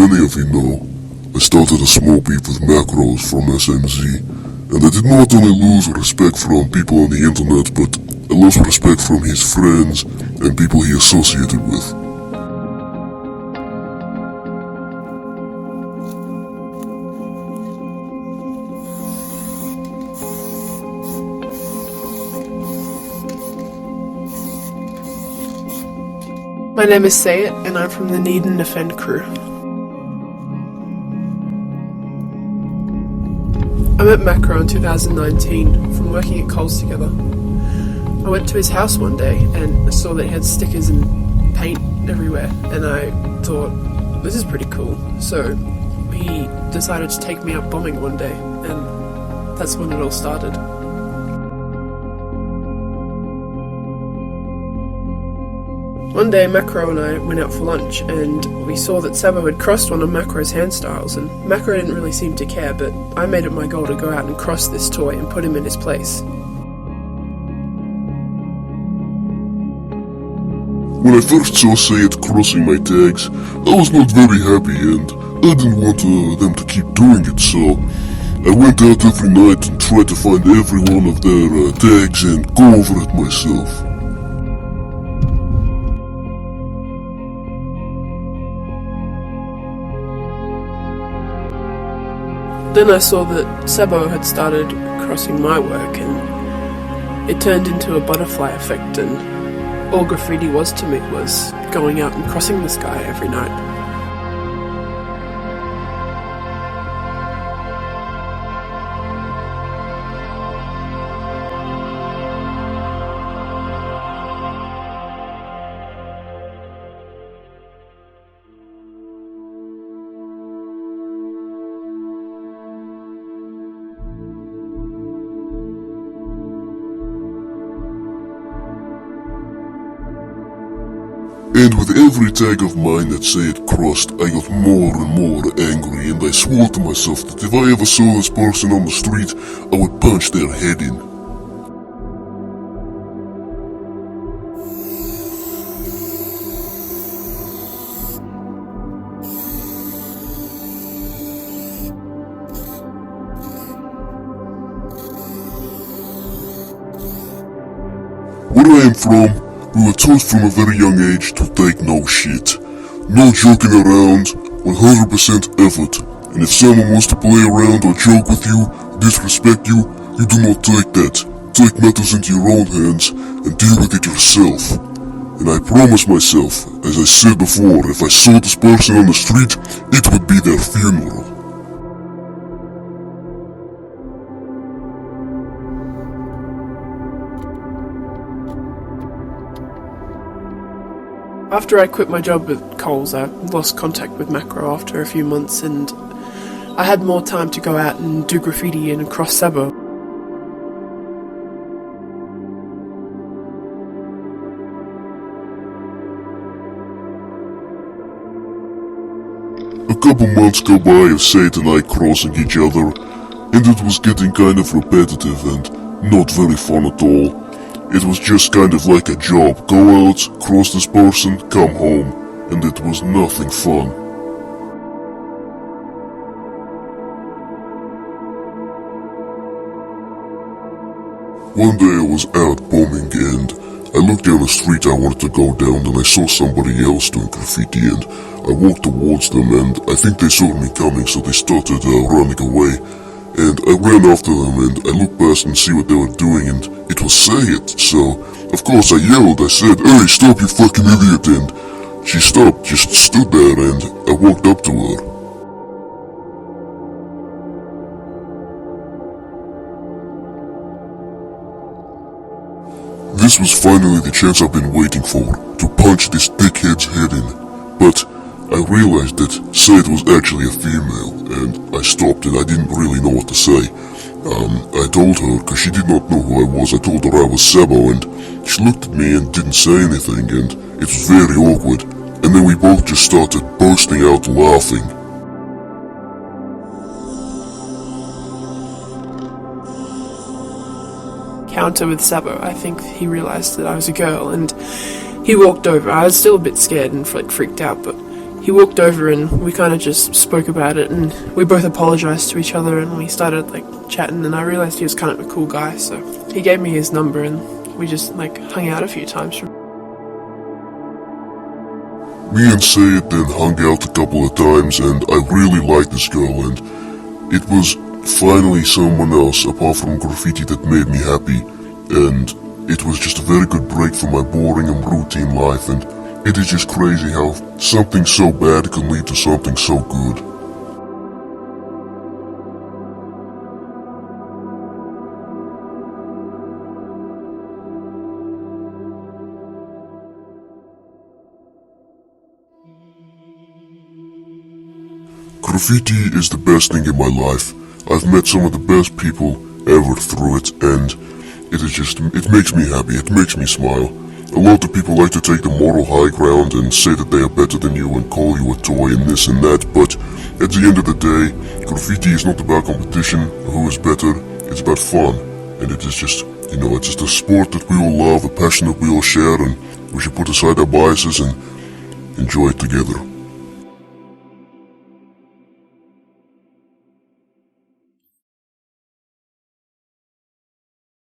many of you know, I started a small beef with macros from SMZ, and I did not only lose respect from people on the internet, but I lost respect from his friends and people he associated with. My name is Sayit, and I'm from the Need and Defend crew. I met Macro in 2019 from working at Coles together. I went to his house one day and I saw that he had stickers and paint everywhere, and I thought, this is pretty cool. So he decided to take me out bombing one day, and that's when it all started. One day, Macro and I went out for lunch, and we saw that Sabo had crossed one of Macro's hand styles, and Macro didn't really seem to care, but I made it my goal to go out and cross this toy and put him in his place. When I first saw Sayit crossing my tags, I was not very happy and I didn't want them to keep doing it, so I went out every night and tried to find every one of their tags and go over it myself. Then I saw that Sabo had started crossing my work, and it turned into a butterfly effect, and all graffiti was to me was going out and crossing this guy every night. And with every tag of mine that Sayit crossed, I got more and more angry, and I swore to myself that if I ever saw this person on the street, I would punch their head in. Where I am from, we were taught from a very young age to take no shit. No joking around, 100% effort. And if someone wants to play around or joke with you, disrespect you, you do not take that. Take matters into your own hands and deal with it yourself. And I promised myself, as I said before, if I saw this person on the street, it would be their funeral. After I quit my job at Coles, I lost contact with Macro after a few months, and I had more time to go out and do graffiti and cross Sabo. A couple months go by of Sayit and I crossing each other, and it was getting kind of repetitive and not very fun at all. It was just kind of like a job. Go out, cross this person, come home. And it was nothing fun. One day I was out bombing and I looked down the street I wanted to go down, and I saw somebody else doing graffiti, and I walked towards them, and I think they saw me coming, so they started running away. And I ran after them, and I looked past and see what they were doing, and it was Sayit. So, of course I yelled, I said, "Hey, stop, you fucking idiot," and she stopped, just stood there, and I walked up to her. This was finally the chance I've been waiting for, to punch this dickhead's head in, but I realized that Sayit was actually a female, and I stopped and I didn't really know what to say. I told her, because she did not know who I was, I told her I was Sabo, and she looked at me and didn't say anything, and it was very awkward, and then we both just started bursting out laughing. Counter with Sabo, I think he realized that I was a girl, and he walked over. I was still a bit scared and freaked out, but he walked over and we kind of just spoke about it, and we both apologized to each other, and we started like chatting, and I realized he was kind of a cool guy, so he gave me his number and we just like hung out a few times. Me and Sayit then hung out a couple of times, and I really liked this girl, and it was finally someone else apart from graffiti that made me happy, and it was just a very good break from my boring and routine life, and it is just crazy how something so bad can lead to something so good. Graffiti is the best thing in my life. I've met some of the best people ever through it, and it makes me happy, it makes me smile. A lot of people like to take the moral high ground and say that they are better than you and call you a toy and this and that, but at the end of the day, graffiti is not about competition, who is better, it's about fun. And it is just, it's just a sport that we all love, a passion that we all share, and we should put aside our biases and enjoy it together.